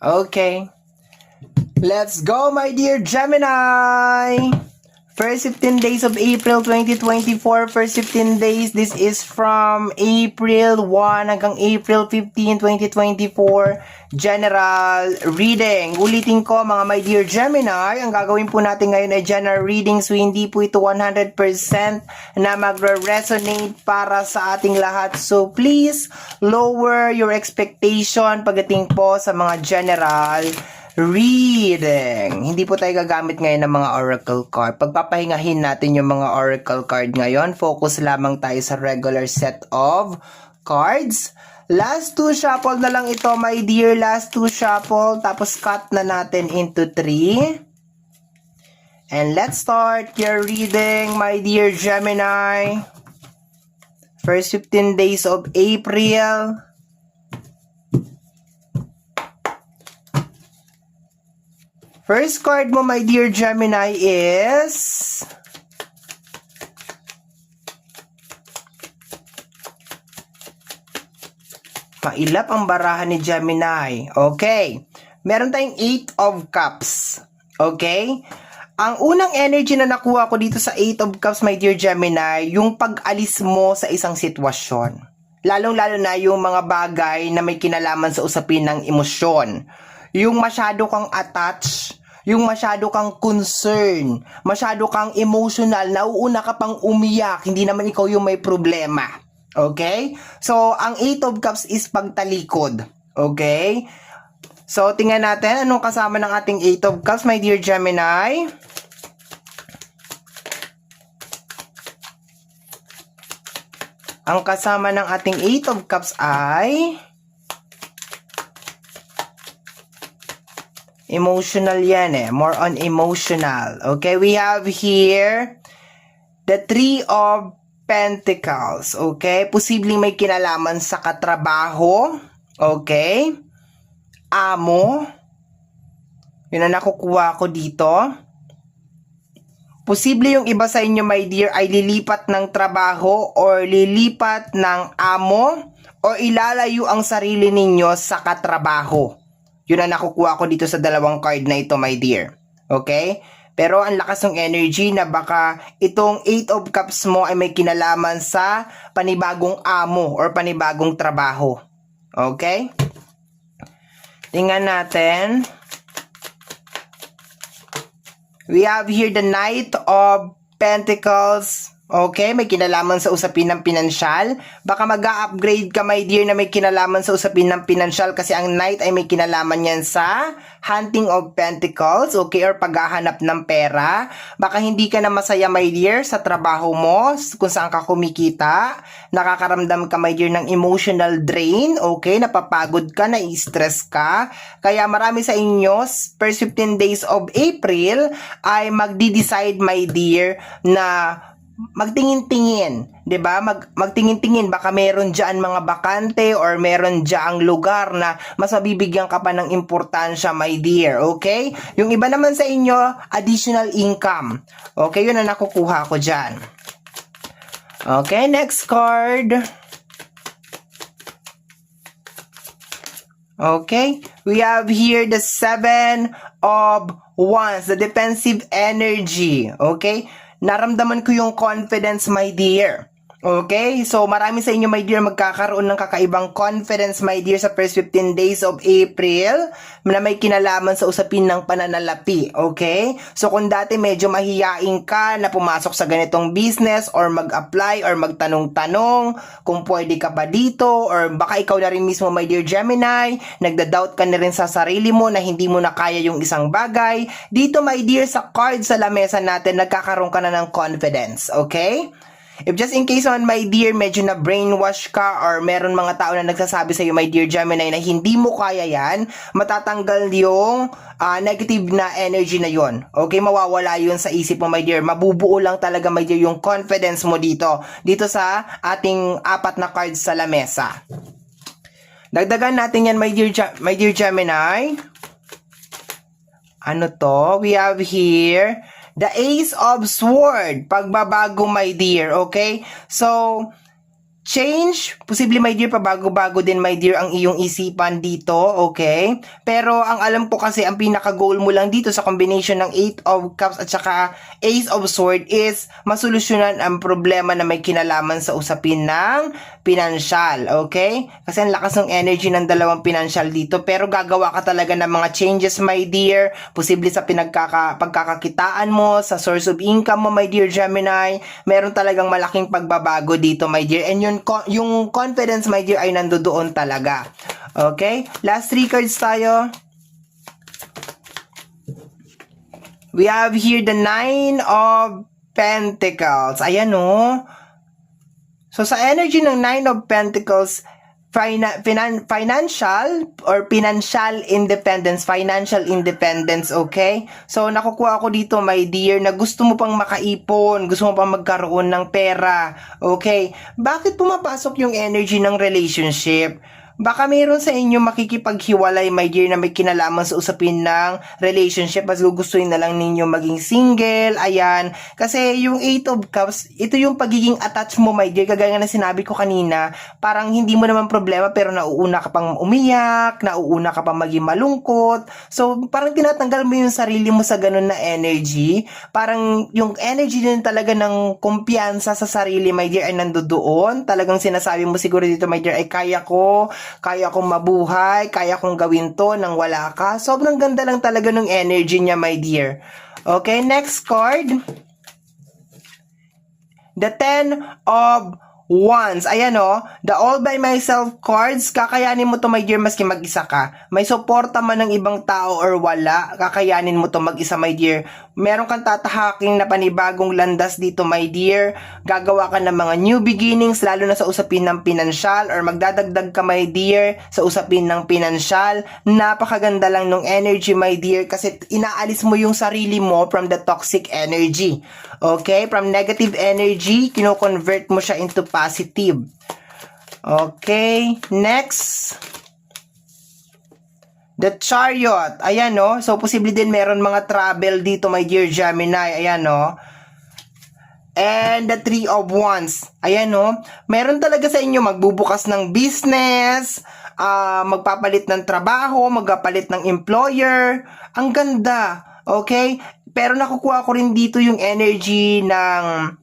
Okay. Let's go, my dear Gemini! First 15 days of April 2024. First 15 days. This is from April 1 hanggang April 15, 2024. General reading. Ulitin ko, mga my dear Gemini, ang gagawin po natin ngayon ay general reading. So, hindi po ito 100% na magre-resonate para sa ating lahat. So, please lower your expectation pagdating po sa mga general reading. Hindi po tayo gagamit ngayon ng mga oracle card. Pagpapahingahin natin yung mga oracle card ngayon. Focus lamang tayo sa regular set of cards. Last two shuffle na lang ito, my dear. Last two shuffle. Tapos cut na natin into 3. And let's start your reading, my dear Gemini. First 15 days of April. First card mo, my dear Gemini, is mailap ang barahan ni Gemini. Okay. Meron tayong 8 of Cups. Okay? Ang unang energy na nakuha ko dito sa 8 of Cups, my dear Gemini, yung pag-alis mo sa isang sitwasyon. Lalong-lalo na yung mga bagay na may kinalaman sa usapin ng emosyon. Yung masyado kang attached, yung masyado kang concern, masyado kang emotional, nauuna ka pang umiyak, hindi naman ikaw yung may problema. Okay? So, ang 8 of Cups is pagtalikod. Okay? So, tingnan natin anong kasama ng ating 8 of Cups, my dear Gemini. Ang kasama ng ating 8 of Cups ay emotional yan eh. More on emotional. Okay, we have here the 3 of Pentacles. Okay, posibleng may kinalaman sa katrabaho. Okay, amo. Yun ang nakukuha ko dito. Posible yung iba sa inyo, my dear, ay lilipat ng trabaho or lilipat ng amo o ilalayo ang sarili ninyo sa katrabaho. Yun ang nakukuha ko dito sa dalawang card na ito, my dear. Okay? Pero ang lakas ng energy na baka itong 8 of Cups mo ay may kinalaman sa panibagong amo or panibagong trabaho. Okay? Tingnan natin. We have here the Knight of Pentacles. Okay, may kinalaman sa usapin ng pinansyal. Baka mag-upgrade ka, my dear, na may kinalaman sa usapin ng pinansyal kasi ang Knight ay may kinalaman yan sa hunting of Pentacles, okay, or paghahanap ng pera. Baka hindi ka na masaya, my dear, sa trabaho mo, kung saan ka kumikita. Nakakaramdam ka, my dear, ng emotional drain, okay, napapagod ka, na-stress ka. Kaya marami sa inyo, first 15 days of April, ay magdi-decide, my dear, na magtingin-tingin, 'di ba? Magtingin-tingin, baka meron diyan mga bakante or meron diyaang lugar na mas mabibigyan ka pa ng importansya, my dear, okay? Yung iba naman sa inyo, additional income. Okay, yun ang nakukuha ko diyan. Okay, next card. Okay, we have here the 7 of Wands, the defensive energy, okay? Naramdaman ko yung confidence, my dear. Okay? So, marami sa inyo, my dear, magkakaroon ng kakaibang confidence, my dear, sa first 15 days of April na may kinalaman sa usapin ng pananalapi. Okay? So, kung dati medyo mahiyain ka na pumasok sa ganitong business or mag-apply or magtanong-tanong kung pwede ka ba dito or baka ikaw na rin mismo, my dear Gemini, nagda-doubt ka na rin sa sarili mo na hindi mo na kaya yung isang bagay. Dito, my dear, sa card sa lamesa natin, nagkakaroon ka na ng confidence. Okay? If just in case on, my dear, medyo na brainwash ka or meron mga tao na nagsasabi sa iyo, my dear Gemini, na hindi mo kaya yan, matatanggal yung negative na energy na yon. Okay, mawawala yun sa isip mo, my dear. Mabubuo lang talaga, my dear, yung confidence mo dito sa ating 4 na cards sa lamesa. Dagdagan natin yan, my dear Gemini. Ano to? We have here the Ace of Sword, pagbabago, my dear, okay? So, change, posible my dear, pabago-bago din my dear ang iyong isipan dito, okay? Pero ang alam ko kasi ang pinaka-goal mo lang dito sa combination ng 8 of Cups at saka Ace of Swords is masolusyonan ang problema na may kinalaman sa usapin ng pinansyal, okay? Kasi ang lakas ng energy ng dalawang pinansyal dito, pero gagawa ka talaga ng mga changes my dear, posible sa pagkakakitaan mo, sa source of income mo my dear Gemini, meron talagang malaking pagbabago dito my dear, and yung confidence my dear ay nandoon talaga. Okay? Last 3 cards tayo. We have here the 9 of Pentacles. Ayan o. So sa energy ng 9 of Pentacles, financial independence, okay? So, nakukuha ko dito, my dear, na gusto mo pang makaipon, gusto mo pang magkaroon ng pera, okay? Bakit pumapasok yung energy ng relationship? Baka mayroon sa inyo makikipaghiwalay, my dear, na may kinalaman sa usapin ng relationship. Mas gugustuhin na lang ninyo maging single, ayan. Kasi yung 8 of Cups, ito yung pagiging attached mo, my dear. Kagaya na sinabi ko kanina, parang hindi mo naman problema, pero nauuna ka pang umiyak, nauuna ka pang maging malungkot. So, parang tinatanggal mo yung sarili mo sa ganun na energy. Parang yung energy din talaga ng kumpiyansa sa sarili, my dear, ay nandoon. Talagang sinasabi mo siguro dito, my dear, ay kaya kong mabuhay, kaya kong gawin to nang wala ka. Sobrang ganda lang talaga ng energy niya, my dear. Okay, next card. The 10 of Wands. Ayan o, the all by myself cards, kakayanin mo to, my dear, maski mag-isa ka. May suporta man ng ibang tao or wala, kakayanin mo to mag-isa, my dear. Meron kang tatahaking na panibagong landas dito, my dear. Gagawa ka ng mga new beginnings, lalo na sa usapin ng pinansyal, or magdadagdag ka, my dear, sa usapin ng pinansyal. Napakaganda lang ng energy, my dear, kasi inaalis mo yung sarili mo from the toxic energy. Okay? From negative energy, kino-convert mo siya into positive. Okay? Next. The Chariot. Ayan, no? So, posible din meron mga travel dito, my dear Gemini. Ayan, no? And the 3 of Wands. Ayan, no? Meron talaga sa inyo magbubukas ng business, magpapalit ng trabaho, magpapalit ng employer. Ang ganda. Okay? Pero nakukuha ko rin dito yung energy ng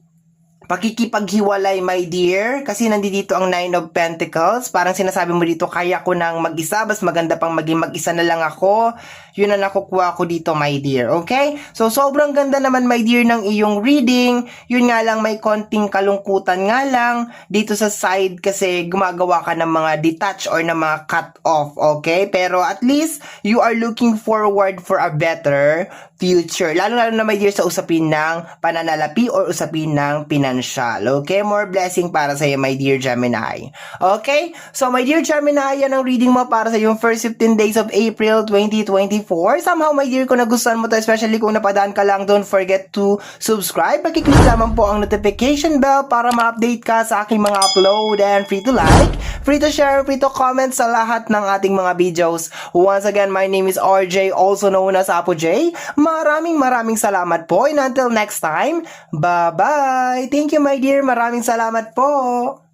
pakikipaghiwalay, my dear, kasi nandito ang 9 of Pentacles. Parang sinasabi mo dito, kaya ko nang mag-isa, mas maganda pang maging mag-isa na lang ako. Yun ang nakukuha ko dito, my dear. Okay? So, sobrang ganda naman, my dear, ng iyong reading. Yun nga lang, may konting kalungkutan nga lang dito sa side kasi gumagawa ka ng mga detach or ng mga cut off. Okay? Pero at least, you are looking forward for a better future. Lalo-lalo na, my dear, sa usapin ng pananalapi or usapin ng pinansyal. Okay? More blessing para sa iyo, my dear Gemini. Okay? So, my dear Gemini, yan ang reading mo para sa yung first 15 days of April 2024. Somehow, my dear, kung nagustuhan mo to, especially kung napadaan ka lang, don't forget to subscribe. Pakiclick lamang po ang notification bell para ma-update ka sa aking mga upload, and free to like, free to share, free to comment sa lahat ng ating mga videos. Once again, my name is RJ, also known as Apo J. Maraming salamat po, and until next time, bye-bye! Thank you, my dear. Maraming salamat po!